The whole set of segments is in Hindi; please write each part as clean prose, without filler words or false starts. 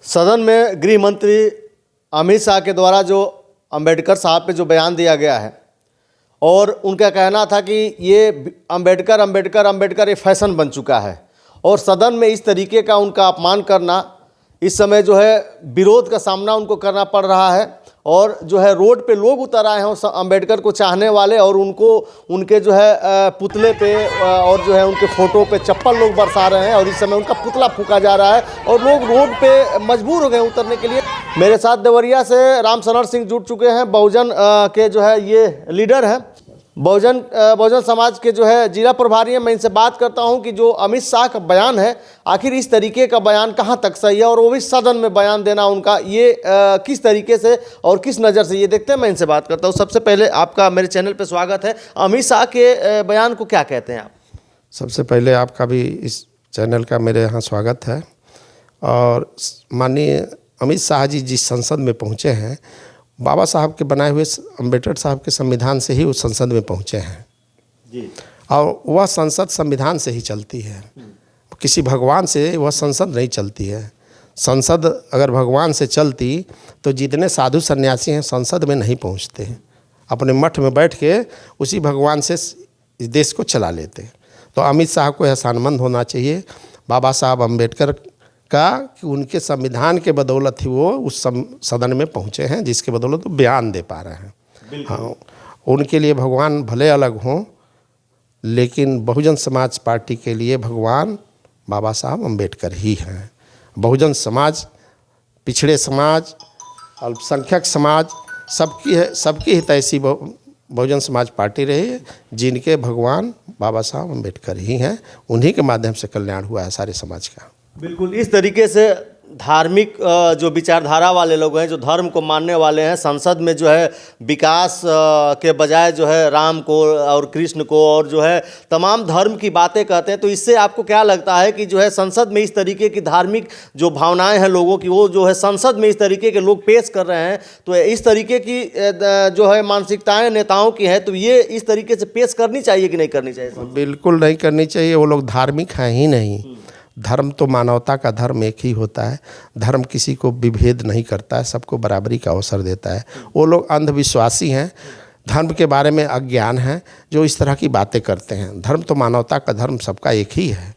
सदन में गृह मंत्री अमित शाह के द्वारा जो अंबेडकर साहब पे जो बयान दिया गया है और उनका कहना था कि ये अंबेडकर अंबेडकर अंबेडकर ये फैशन बन चुका है और सदन में इस तरीके का उनका अपमान करना इस समय जो है विरोध का सामना उनको करना पड़ रहा है। और जो है रोड पे लोग उतर आए हैं अंबेडकर को चाहने वाले और उनको उनके जो है पुतले पे और जो है उनके फ़ोटो पे चप्पल लोग बरसा रहे हैं और इस समय उनका पुतला फूंका जा रहा है और लोग रोड पे मजबूर हो गए उतरने के लिए। मेरे साथ देवरिया से राम सनर सिंह जुड़ चुके हैं, बहुजन के जो है ये लीडर हैं, बहुजन समाज के जो है जिला प्रभारी हैं। मैं इनसे बात करता हूं कि जो अमित शाह का बयान है आखिर इस तरीके का बयान कहां तक सही है और वो भी सदन में बयान देना उनका ये किस तरीके से और किस नज़र से ये देखते हैं। मैं इनसे बात करता हूं। सबसे पहले आपका मेरे चैनल पे स्वागत है। अमित शाह के बयान को क्या कहते हैं आप? सबसे पहले आपका भी इस चैनल का मेरे यहाँ स्वागत है। और माननीय अमित शाह जी जिस संसद में पहुँचे हैं, बाबा साहब के बनाए हुए अम्बेडकर साहब के संविधान से ही उस संसद में पहुँचे हैं जी। और वह संसद संविधान से ही चलती है, किसी भगवान से वह संसद नहीं चलती है। संसद अगर भगवान से चलती तो जितने साधु सन्यासी हैं संसद में नहीं पहुँचते, अपने मठ में बैठ के उसी भगवान से इस देश को चला लेते। तो अमित शाह को एहसानमंद होना चाहिए बाबा साहब अम्बेडकर का कि उनके संविधान के बदौलत ही वो उस सदन में पहुँचे हैं, जिसके बदौलत वो बयान दे पा रहे हैं। हाँ, उनके लिए भगवान भले अलग हों, लेकिन बहुजन समाज पार्टी के लिए भगवान बाबा साहब अम्बेडकर ही हैं। बहुजन समाज, पिछड़े समाज, अल्पसंख्यक समाज, सबकी हितैषी बहुजन समाज पार्टी रही है, जिनके भगवान बाबा साहब अम्बेडकर ही हैं। उन्हीं के माध्यम से कल्याण हुआ है सारे समाज का। बिल्कुल इस तरीके से धार्मिक जो विचारधारा वाले लोग हैं, जो धर्म को मानने वाले हैं, संसद में जो है विकास के बजाय जो है राम को और कृष्ण को और जो है तमाम धर्म की बातें कहते हैं। तो इससे आपको क्या लगता है कि जो है संसद में इस तरीके की धार्मिक जो भावनाएं हैं लोगों की, वो जो है संसद में इस तरीके के लोग पेश कर रहे हैं, तो इस तरीके की जो है मानसिकताएँ नेताओं की है, तो ये इस तरीके से पेश करनी चाहिए कि नहीं करनी चाहिए? बिल्कुल नहीं करनी चाहिए। वो लोग धार्मिक हैं ही नहीं। धर्म तो मानवता का धर्म एक ही होता है। धर्म किसी को विभेद नहीं करता है, सबको बराबरी का अवसर देता है। वो लोग अंधविश्वासी हैं, धर्म के बारे में अज्ञान है, जो इस तरह की बातें करते हैं। धर्म तो मानवता का धर्म सबका एक ही है,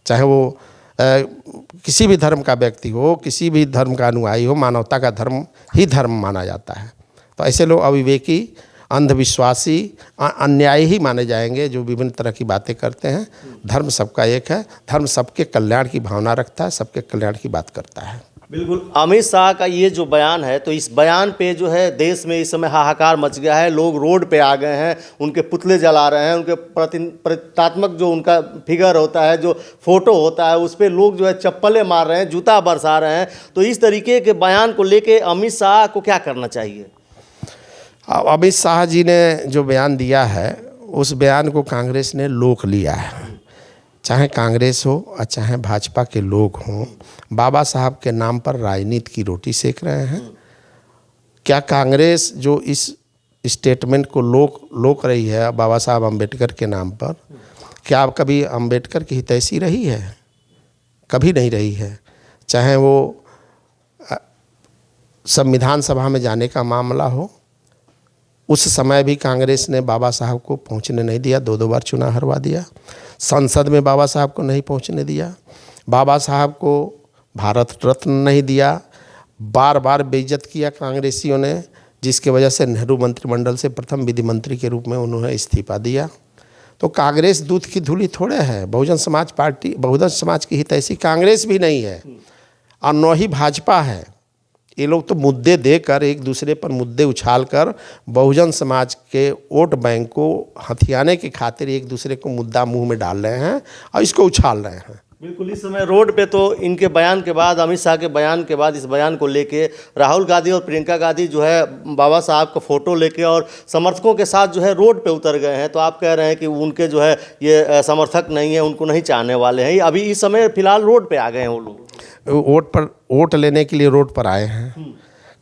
चाहे वो किसी भी धर्म का व्यक्ति हो, किसी भी धर्म का अनुयायी हो, मानवता का धर्म ही धर्म माना जाता है। तो ऐसे लोग अविवेकी, अंधविश्वासी, अन्यायी ही माने जाएंगे जो विभिन्न तरह की बातें करते हैं। धर्म सबका एक है, धर्म सबके कल्याण की भावना रखता है, सबके कल्याण की बात करता है। बिल्कुल अमित शाह का ये जो बयान है, तो इस बयान पे जो है देश में इस समय हाहाकार मच गया है। लोग रोड पे आ गए हैं, उनके पुतले जला रहे हैं, उनके प्रतीकात्मक जो उनका फिगर होता है, जो फोटो होता है, उस पर लोग जो है चप्पलें मार रहे हैं, जूता बरसा रहे हैं। तो इस तरीके के बयान को लेके अमित शाह को क्या करना चाहिए? अमित शाह जी ने जो बयान दिया है, उस बयान को कांग्रेस ने लोक लिया है। चाहे कांग्रेस हो और चाहे भाजपा के लोग हों, बाबा साहब के नाम पर राजनीति की रोटी सेक रहे हैं। क्या कांग्रेस जो इस स्टेटमेंट को लोक रही है बाबा साहब अम्बेडकर के नाम पर, क्या कभी अम्बेडकर की हितैषी रही है? कभी नहीं रही है। चाहे वो संविधान सभा में जाने का मामला हो, उस समय भी कांग्रेस ने बाबा साहब को पहुंचने नहीं दिया, 2 बार चुनाव हरवा दिया। संसद में बाबा साहब को नहीं पहुंचने दिया, बाबा साहब को भारत रत्न नहीं दिया, बार बार बेइज्जत किया कांग्रेसियों ने, जिसके वजह से नेहरू मंत्रिमंडल से प्रथम विधि मंत्री के रूप में उन्होंने इस्तीफा दिया। तो कांग्रेस दूध की धूली थोड़े है। बहुजन समाज पार्टी, बहुजन समाज की हितैषी कांग्रेस भी नहीं है और न ही भाजपा है। ये लोग तो मुद्दे देकर, एक दूसरे पर मुद्दे उछालकर बहुजन समाज के वोट बैंक को हथियाने की खातिर एक दूसरे को मुद्दा मुंह में डाल रहे हैं और इसको उछाल रहे हैं। बिल्कुल इस समय रोड पे तो इनके बयान के बाद, अमित शाह के बयान के बाद, इस बयान को लेके राहुल गांधी और प्रियंका गांधी जो है बाबा साहब का फ़ोटो लेके और समर्थकों के साथ जो है रोड पे उतर गए हैं। तो आप कह रहे हैं कि उनके जो है ये समर्थक नहीं है, उनको नहीं चाहने वाले हैं। अभी इस समय फिलहाल रोड पे आ गए हैं वो लोग, वोट लेने के लिए रोड पर आए हैं।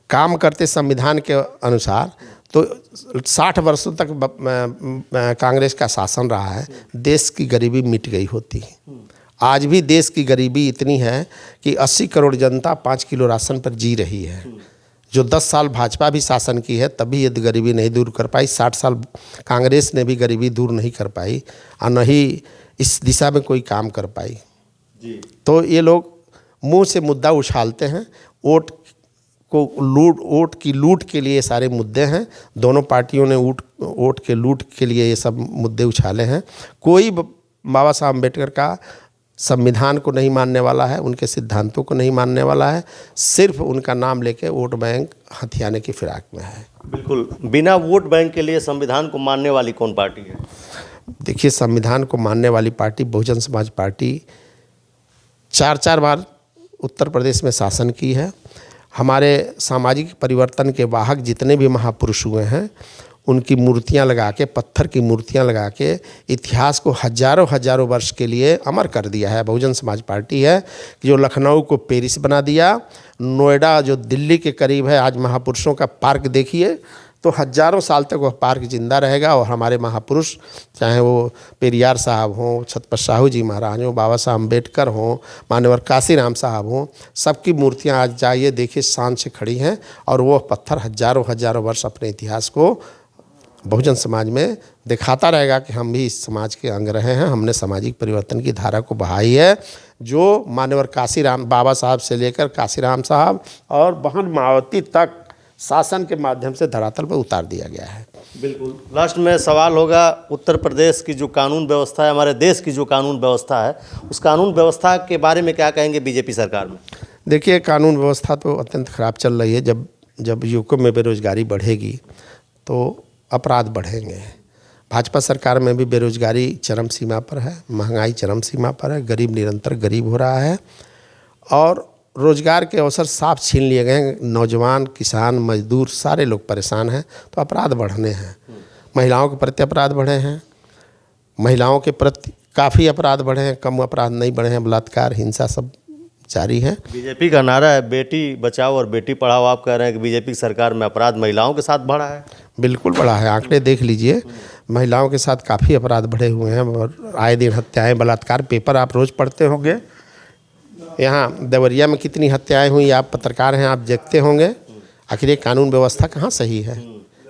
काम करते संविधान के अनुसार तो 60 वर्षों तक कांग्रेस का शासन रहा है, देश की गरीबी मिट गई होती। आज भी देश की गरीबी इतनी है कि 80 करोड़ जनता 5 किलो राशन पर जी रही है। जो 10 साल भाजपा भी शासन की है तब भी ये गरीबी नहीं दूर कर पाई, 60 साल कांग्रेस ने भी गरीबी दूर नहीं कर पाई और न ही इस दिशा में कोई काम कर पाई। जी। तो ये लोग मुंह से मुद्दा उछालते हैं, वोट की लूट के लिए सारे मुद्दे हैं। दोनों पार्टियों ने वोट के लूट के लिए ये सब मुद्दे उछाले हैं। कोई बाबा साहब अम्बेडकर का संविधान को नहीं मानने वाला है, उनके सिद्धांतों को नहीं मानने वाला है, सिर्फ उनका नाम लेके वोट बैंक हथियाने की फिराक में है। बिल्कुल, बिना वोट बैंक के लिए संविधान को मानने वाली कौन पार्टी है? देखिए, संविधान को मानने वाली पार्टी बहुजन समाज पार्टी 4 बार उत्तर प्रदेश में शासन की है। हमारे सामाजिक परिवर्तन के वाहक जितने भी महापुरुष हुए हैं उनकी मूर्तियां लगा के, पत्थर की मूर्तियां लगा के इतिहास को हजारों वर्ष के लिए अमर कर दिया है। बहुजन समाज पार्टी है जो लखनऊ को पेरिस बना दिया, नोएडा जो दिल्ली के करीब है, आज महापुरुषों का पार्क देखिए तो हजारों साल तक वह पार्क जिंदा रहेगा। और हमारे महापुरुष, चाहे वो पेरियार साहब हों, छत्रपति साहू जी महाराज हों, बाबा साहब अम्बेडकर हों, मान्यवर काशीराम साहब हों, सबकी मूर्तियां आज जाइए देखिए शान से खड़ी हैं। और वह पत्थर हजारों वर्ष अपने इतिहास को बहुजन समाज में दिखाता रहेगा कि हम भी इस समाज के अंग रहे हैं। हमने सामाजिक परिवर्तन की धारा को बहाई है, जो मान्यवर काशीराम बाबा साहब से लेकर काशीराम साहब और बहन मायावती तक शासन के माध्यम से धरातल पर उतार दिया गया है। बिल्कुल। लास्ट में सवाल होगा, उत्तर प्रदेश की जो कानून व्यवस्था है, हमारे देश की जो कानून व्यवस्था है, उस कानून व्यवस्था के बारे में क्या कहेंगे बीजेपी सरकार में? देखिए, कानून व्यवस्था तो अत्यंत खराब चल रही है। जब युवकों में बेरोजगारी बढ़ेगी तो अपराध बढ़ेंगे। भाजपा सरकार में भी बेरोजगारी चरम सीमा पर है, महंगाई चरम सीमा पर है, गरीब निरंतर गरीब हो रहा है और रोजगार के अवसर साफ छीन लिए गए हैं। नौजवान, किसान, मजदूर सारे लोग परेशान हैं, तो अपराध बढ़ने हैं। महिलाओं के प्रति अपराध बढ़े हैं, महिलाओं के प्रति काफ़ी अपराध बढ़े हैं, कम अपराध नहीं बढ़े हैं। बलात्कार, हिंसा सब जारी है। बीजेपी का नारा है बेटी बचाओ और बेटी पढ़ाओ, आप कह रहे हैं कि बीजेपी की सरकार में अपराध महिलाओं के साथ बढ़ा है? बिल्कुल बढ़ा है, आंकड़े देख लीजिए, महिलाओं के साथ काफ़ी अपराध बढ़े हुए हैं और आए दिन हत्याएं, बलात्कार, पेपर आप रोज़ पढ़ते होंगे। यहाँ देवरिया में कितनी हत्याएं हुई, आप पत्रकार हैं, आप देखते होंगे। आखिर ये कानून व्यवस्था कहाँ सही है?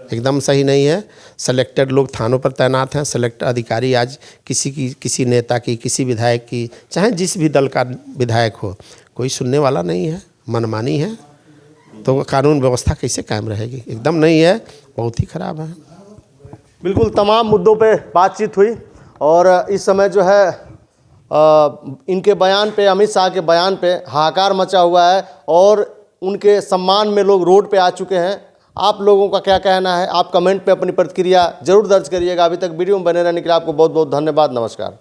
एकदम सही नहीं है। सेलेक्टेड लोग थानों पर तैनात हैं, सेलेक्टेड अधिकारी आज किसी नेता की, किसी विधायक की, चाहे जिस भी दल का विधायक हो, कोई सुनने वाला नहीं है, मनमानी है। तो कानून व्यवस्था कैसे कायम रहेगी? एकदम नहीं है, बहुत ही खराब है। बिल्कुल, तमाम मुद्दों पे बातचीत हुई और इस समय जो है इनके बयान पे, अमित शाह के बयान पे हाहाकार मचा हुआ है और उनके सम्मान में लोग रोड पे आ चुके हैं। आप लोगों का क्या कहना है? आप कमेंट पे अपनी प्रतिक्रिया जरूर दर्ज करिएगा। अभी तक वीडियो में बने रहने के लिए आपको बहुत बहुत धन्यवाद। नमस्कार।